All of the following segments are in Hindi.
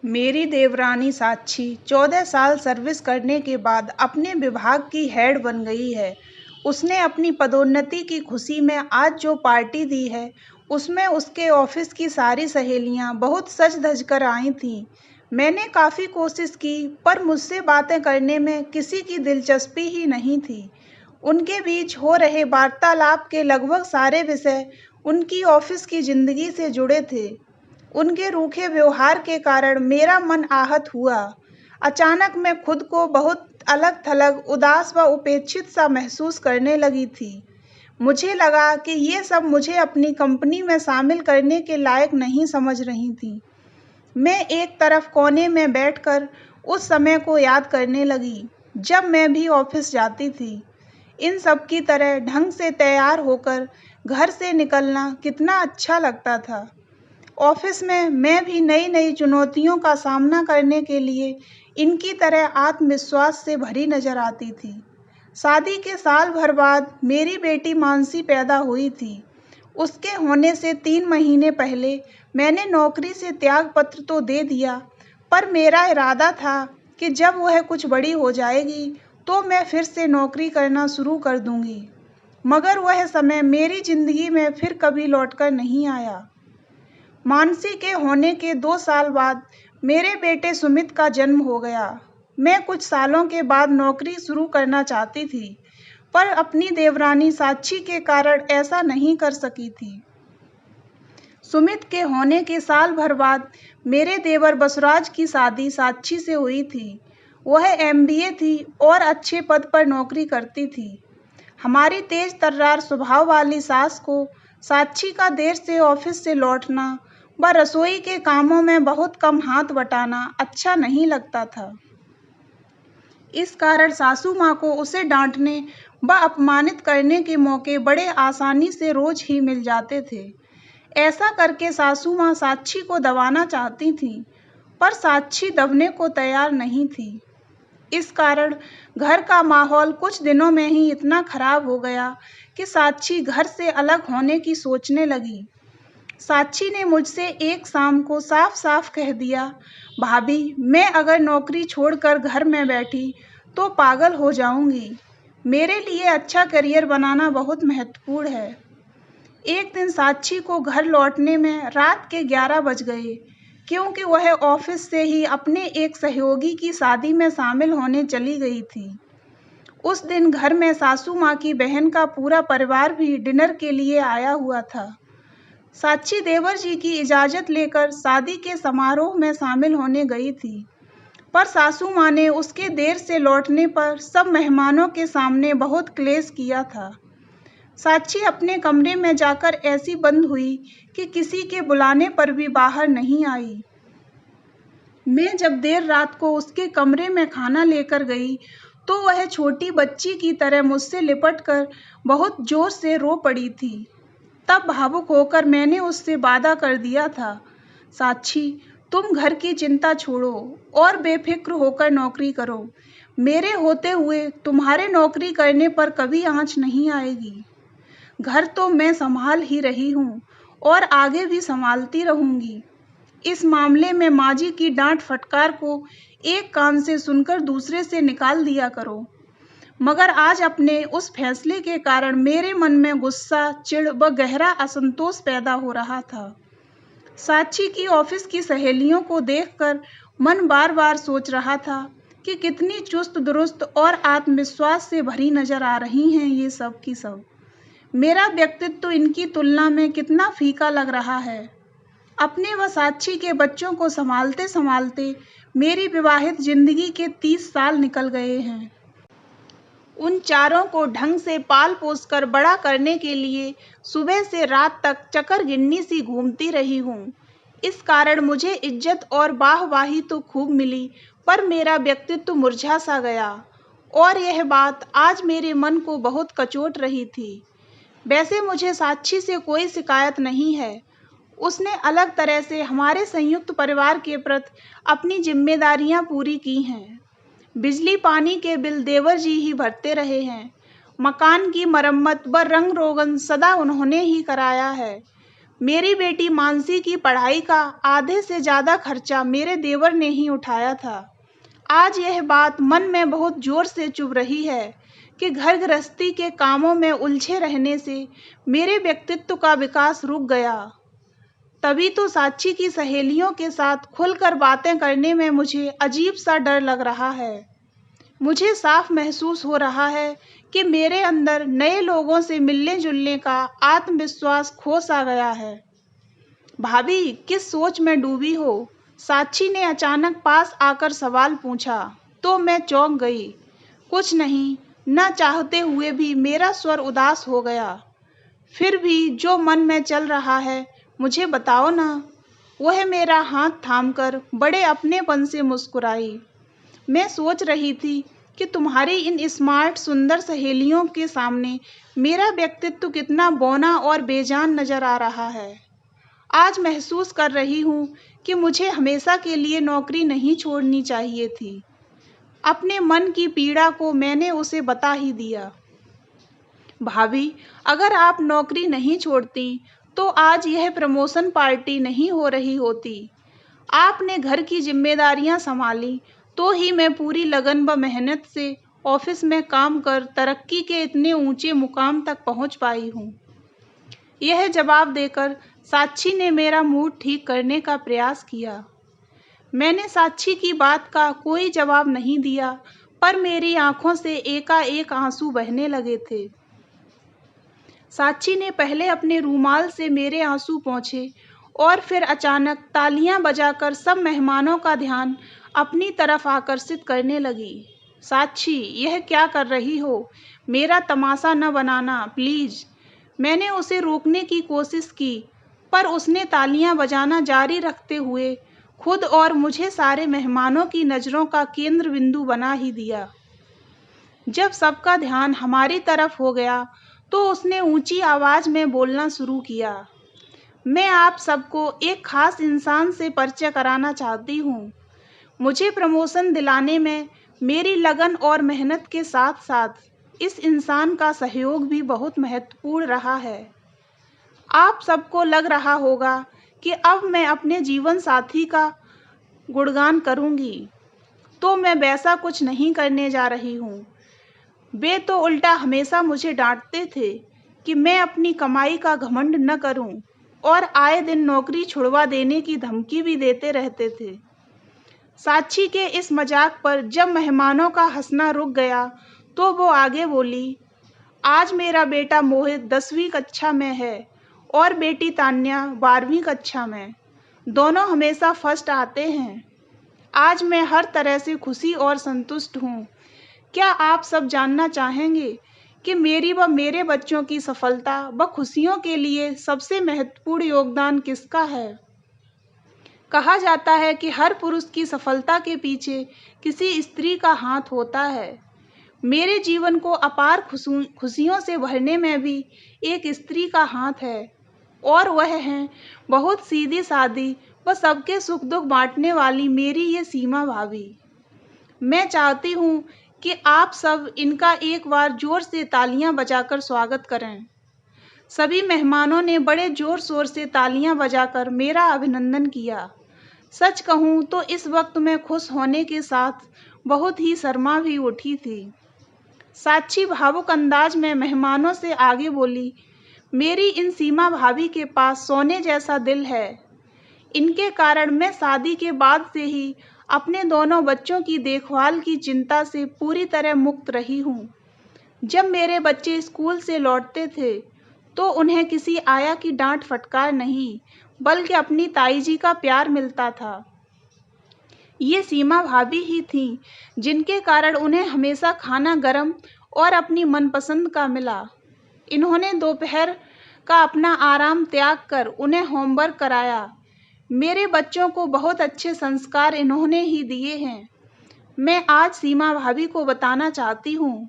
मेरी देवरानी साक्षी 14 साल सर्विस करने के बाद अपने विभाग की हेड बन गई है। उसने अपनी पदोन्नति की खुशी में आज जो पार्टी दी है, उसमें उसके ऑफिस की सारी सहेलियां बहुत सज धज कर आई थीं। मैंने काफ़ी कोशिश की, पर मुझसे बातें करने में किसी की दिलचस्पी ही नहीं थी। उनके बीच हो रहे वार्तालाप के लगभग सारे विषय उनकी ऑफिस की जिंदगी से जुड़े थे। उनके रूखे व्यवहार के कारण मेरा मन आहत हुआ। अचानक मैं खुद को बहुत अलग-थलग, उदास व उपेक्षित सा महसूस करने लगी थी। मुझे लगा कि ये सब मुझे अपनी कंपनी में शामिल करने के लायक नहीं समझ रही थीं। मैं एक तरफ कोने में बैठकर उस समय को याद करने लगी, जब मैं भी ऑफिस जाती थी। इन सब की तरह ढंग से तैयार होकर घर से निकलना कितना अच्छा लगता था। ऑफिस में मैं भी नई-नई चुनौतियों का सामना करने के लिए इनकी तरह आत्मविश्वास से भरी नजर आती थी। शादी के साल भर बाद मेरी बेटी मानसी पैदा हुई थी। उसके होने से 3 महीने पहले मैंने नौकरी से त्याग पत्र तो दे दिया, पर मेरा इरादा था कि जब वह कुछ बड़ी हो जाएगी, तो मैं फिर से नौकरी करना शुरू कर दूंगी। मगर वह समय मेरी जिंदगी में फिर कभी लौटकर नहीं आया। मानसी के होने के 2 साल बाद मेरे बेटे सुमित का जन्म हो गया। मैं कुछ सालों के बाद नौकरी शुरू करना चाहती थी, पर अपनी देवरानी साक्षी के कारण ऐसा नहीं कर सकी थी। सुमित के होने के साल भर बाद मेरे देवर बसवराज की शादी साक्षी से हुई थी। वह एमबीए थी और अच्छे पद पर नौकरी करती थी। हमारी तेज तर्रार स्वभाव वाली सास को साक्षी का देर से ऑफिस से लौटना व रसोई के कामों में बहुत कम हाथ बटाना अच्छा नहीं लगता था। इस कारण सासू माँ को उसे डांटने व अपमानित करने के मौके बड़े आसानी से रोज ही मिल जाते थे। ऐसा करके सासू माँ साक्षी को दबाना चाहती थीं, पर साक्षी दबने को तैयार नहीं थी। इस कारण घर का माहौल कुछ दिनों में ही इतना खराब हो गया कि साक्षी घर से अलग होने की सोचने लगी। साक्षी ने मुझसे एक शाम को साफ-साफ कह दिया, भाभी, मैं अगर नौकरी छोड़कर घर में बैठी तो पागल हो जाऊंगी। मेरे लिए अच्छा करियर बनाना बहुत महत्वपूर्ण है। एक दिन साक्षी को घर लौटने में रात के 11 बज गए, क्योंकि वह ऑफिस से ही अपने एक सहयोगी की शादी में शामिल होने चली गई थी। उस दिन घर में सासू माँ की बहन का पूरा परिवार भी डिनर के लिए आया हुआ था। साक्षी देवर जी की इजाज़त लेकर शादी के समारोह में शामिल होने गई थी, पर सासू माँ ने उसके देर से लौटने पर सब मेहमानों के सामने बहुत क्लेश किया था। साक्षी अपने कमरे में जाकर ऐसी बंद हुई कि किसी के बुलाने पर भी बाहर नहीं आई। मैं जब देर रात को उसके कमरे में खाना लेकर गई, तो वह छोटी बच्ची की तरह मुझसे लिपटकर बहुत जोर से रो पड़ी थी। तब भावुक होकर मैंने उससे वादा कर दिया था, साक्षी, तुम घर की चिंता छोड़ो और बेफिक्र होकर नौकरी करो। मेरे होते हुए तुम्हारे नौकरी करने पर कभी आँच नहीं आएगी। घर तो मैं संभाल ही रही हूँ और आगे भी संभालती रहूँगी। इस मामले में माँ जी की डांट फटकार को एक कान से सुनकर दूसरे से निकाल दिया करो। मगर आज अपने उस फैसले के कारण मेरे मन में गुस्सा, चिढ़ व गहरा असंतोष पैदा हो रहा था। साक्षी की ऑफिस की सहेलियों को देखकर मन बार-बार सोच रहा था कि कितनी चुस्त दुरुस्त और आत्मविश्वास से भरी नजर आ रही हैं ये सब की सब। मेरा व्यक्तित्व तो इनकी तुलना में कितना फीका लग रहा है। अपने व साक्षी के बच्चों को संभालते-संभालते मेरी विवाहित जिंदगी के 30 साल निकल गए हैं। उन चारों को ढंग से पाल पोस कर बड़ा करने के लिए सुबह से रात तक चक्कर गिन्नी सी घूमती रही हूँ। इस कारण मुझे इज्जत और वाहवाही तो खूब मिली, पर मेरा व्यक्तित्व मुरझा सा गया, और यह बात आज मेरे मन को बहुत कचोट रही थी। वैसे मुझे साक्षी से कोई शिकायत नहीं है। उसने अलग तरह से हमारे संयुक्त परिवार के प्रति अपनी जिम्मेदारियां पूरी की हैं। बिजली पानी के बिल देवर जी ही भरते रहे हैं। मकान की मरम्मत व रंग रोगन सदा उन्होंने ही कराया है। मेरी बेटी मानसी की पढ़ाई का आधे से ज़्यादा खर्चा मेरे देवर ने ही उठाया था। आज यह बात मन में बहुत जोर से चुभ रही है कि घर गृहस्थी के कामों में उलझे रहने से मेरे व्यक्तित्व का विकास रुक गया। तभी तो साक्षी की सहेलियों के साथ खुलकर बातें करने में मुझे अजीब सा डर लग रहा है। मुझे साफ महसूस हो रहा है कि मेरे अंदर नए लोगों से मिलने जुलने का आत्मविश्वास खो सा गया है। भाभी, किस सोच में डूबी हो? साक्षी ने अचानक पास आकर सवाल पूछा तो मैं चौंक गई। कुछ नहीं, न चाहते हुए भी मेरा स्वर उदास हो गया। फिर भी जो मन में चल रहा है मुझे बताओ ना। वह मेरा हाथ थामकर बड़े अपनेपन से मुस्कुराई। मैं सोच रही थी कि तुम्हारी इन स्मार्ट सुंदर सहेलियों के सामने मेरा व्यक्तित्व कितना बौना और बेजान नजर आ रहा है। आज महसूस कर रही हूँ कि मुझे हमेशा के लिए नौकरी नहीं छोड़नी चाहिए थी। अपने मन की पीड़ा को मैंने उसे बता ही दिया। भाभी, अगर आप नौकरी नहीं छोड़ती तो आज यह प्रमोशन पार्टी नहीं हो रही होती। आपने घर की जिम्मेदारियां संभाली तो ही मैं पूरी लगन व मेहनत से ऑफिस में काम कर तरक्की के इतने ऊंचे मुकाम तक पहुंच पाई हूं। यह जवाब देकर साक्षी ने मेरा मूड ठीक करने का प्रयास किया। मैंने साक्षी की बात का कोई जवाब नहीं दिया, पर मेरी आंखों से एकाएक आंसू बहने लगे थे। साक्षी ने पहले अपने रूमाल से मेरे आंसू पोंछे और फिर अचानक तालियां बजाकर सब मेहमानों का ध्यान अपनी तरफ आकर्षित करने लगी। साक्षी, यह क्या कर रही हो? मेरा तमाशा न बनाना प्लीज। मैंने उसे रोकने की कोशिश की, पर उसने तालियां बजाना जारी रखते हुए खुद और मुझे सारे मेहमानों की नज़रों का केंद्र बिंदु बना ही दिया। जब सबका ध्यान हमारी तरफ हो गया तो उसने ऊंची आवाज में बोलना शुरू किया। मैं आप सबको एक खास इंसान से परिचय कराना चाहती हूँ। मुझे प्रमोशन दिलाने में मेरी लगन और मेहनत के साथ साथ इस इंसान का सहयोग भी बहुत महत्वपूर्ण रहा है। आप सबको लग रहा होगा कि अब मैं अपने जीवन साथी का गुणगान करूँगी, तो मैं वैसा कुछ नहीं करने जा रही हूँ। वे तो उल्टा हमेशा मुझे डांटते थे कि मैं अपनी कमाई का घमंड न करूं, और आए दिन नौकरी छुड़वा देने की धमकी भी देते रहते थे। साक्षी के इस मजाक पर जब मेहमानों का हंसना रुक गया तो वो आगे बोली, आज मेरा बेटा मोहित 10वीं कक्षा में है और बेटी तान्या 12वीं कक्षा में। दोनों हमेशा फर्स्ट आते हैं। आज मैं हर तरह से खुशी और संतुष्ट हूँ। क्या आप सब जानना चाहेंगे कि मेरी व मेरे बच्चों की सफलता व खुशियों के लिए सबसे महत्वपूर्ण योगदान किसका है? कहा जाता है कि हर पुरुष की सफलता के पीछे किसी स्त्री का हाथ होता है। मेरे जीवन को अपार खुशियों से भरने में भी एक स्त्री का हाथ है, और वह है बहुत सीधी सादी व सबके सुख दुख बांटने वाली मेरी ये सीमा भाभी। मैं चाहती हूँ कि आप सब इनका एक बार जोर से तालियां बजाकर स्वागत करें। सभी मेहमानों ने बड़े जोर शोर से तालियां बजाकर मेरा अभिनंदन किया। सच कहूँ तो इस वक्त मैं खुश होने के साथ बहुत ही शर्मा भी उठी थी। साक्षी भावुक अंदाज में मेहमानों से आगे बोली, मेरी इन सीमा भाभी के पास सोने जैसा दिल है। इनके कारण मैं शादी के बाद से ही अपने दोनों बच्चों की देखभाल की चिंता से पूरी तरह मुक्त रही हूँ। जब मेरे बच्चे स्कूल से लौटते थे तो उन्हें किसी आया की डांट फटकार नहीं, बल्कि अपनी ताई जी का प्यार मिलता था। ये सीमा भाभी ही थीं जिनके कारण उन्हें हमेशा खाना गरम और अपनी मनपसंद का मिला। इन्होंने दोपहर का अपना आराम त्याग कर उन्हें होमवर्क कराया। मेरे बच्चों को बहुत अच्छे संस्कार इन्होंने ही दिए हैं। मैं आज सीमा भाभी को बताना चाहती हूँ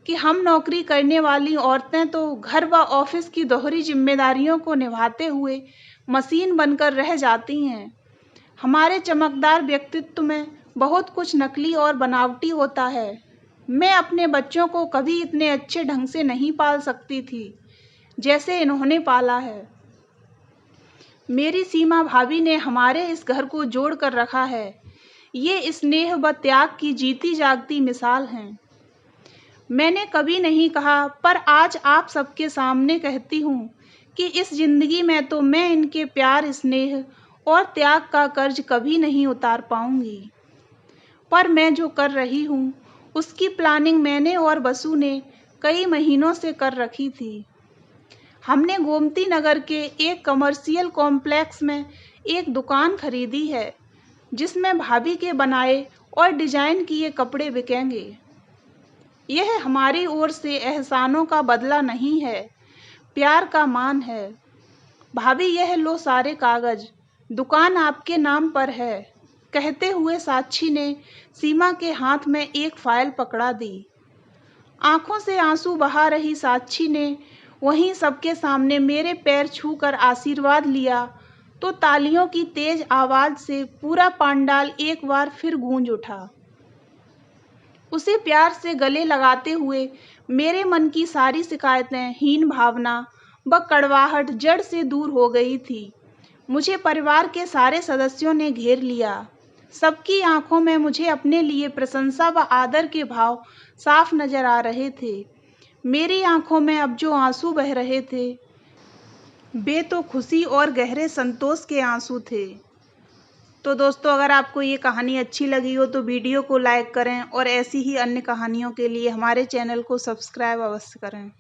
कि हम नौकरी करने वाली औरतें तो घर व ऑफिस की दोहरी जिम्मेदारियों को निभाते हुए मशीन बनकर रह जाती हैं। हमारे चमकदार व्यक्तित्व में बहुत कुछ नकली और बनावटी होता है। मैं अपने बच्चों को कभी इतने अच्छे ढंग से नहीं पाल सकती थी जैसे इन्होंने पाला है। मेरी सीमा भाभी ने हमारे इस घर को जोड़ कर रखा है। ये स्नेह व त्याग की जीती जागती मिसाल हैं। मैंने कभी नहीं कहा, पर आज आप सबके सामने कहती हूँ कि इस जिंदगी में तो मैं इनके प्यार, स्नेह और त्याग का कर्ज कभी नहीं उतार पाऊंगी। पर मैं जो कर रही हूँ, उसकी प्लानिंग मैंने और बसु ने कई महीनों से कर रखी थी। हमने गोमती नगर के एक कमर्शियल कॉम्प्लेक्स में एक दुकान खरीदी है, जिसमें भाभी के बनाए और डिजाइन किए कपड़े बिकेंगे। यह हमारी ओर से एहसानों का बदला नहीं है, प्यार का मान है। भाभी, यह लो सारे कागज, दुकान आपके नाम पर है। कहते हुए साक्षी ने सीमा के हाथ में एक फाइल पकड़ा दी। आंखों से आंसू बहा रही साक्षी ने वहीं सबके सामने मेरे पैर छूकर आशीर्वाद लिया तो तालियों की तेज आवाज से पूरा पंडाल एक बार फिर गूंज उठा। उसे प्यार से गले लगाते हुए मेरे मन की सारी शिकायतें, हीन भावना व कड़वाहट जड़ से दूर हो गई थी। मुझे परिवार के सारे सदस्यों ने घेर लिया। सबकी आंखों में मुझे अपने लिए प्रशंसा व आदर के भाव साफ नजर आ रहे थे। मेरी आंखों में अब जो आंसू बह रहे थे, वे तो खुशी और गहरे संतोष के आंसू थे। तो दोस्तों, अगर आपको ये कहानी अच्छी लगी हो तो वीडियो को लाइक करें और ऐसी ही अन्य कहानियों के लिए हमारे चैनल को सब्सक्राइब अवश्य करें।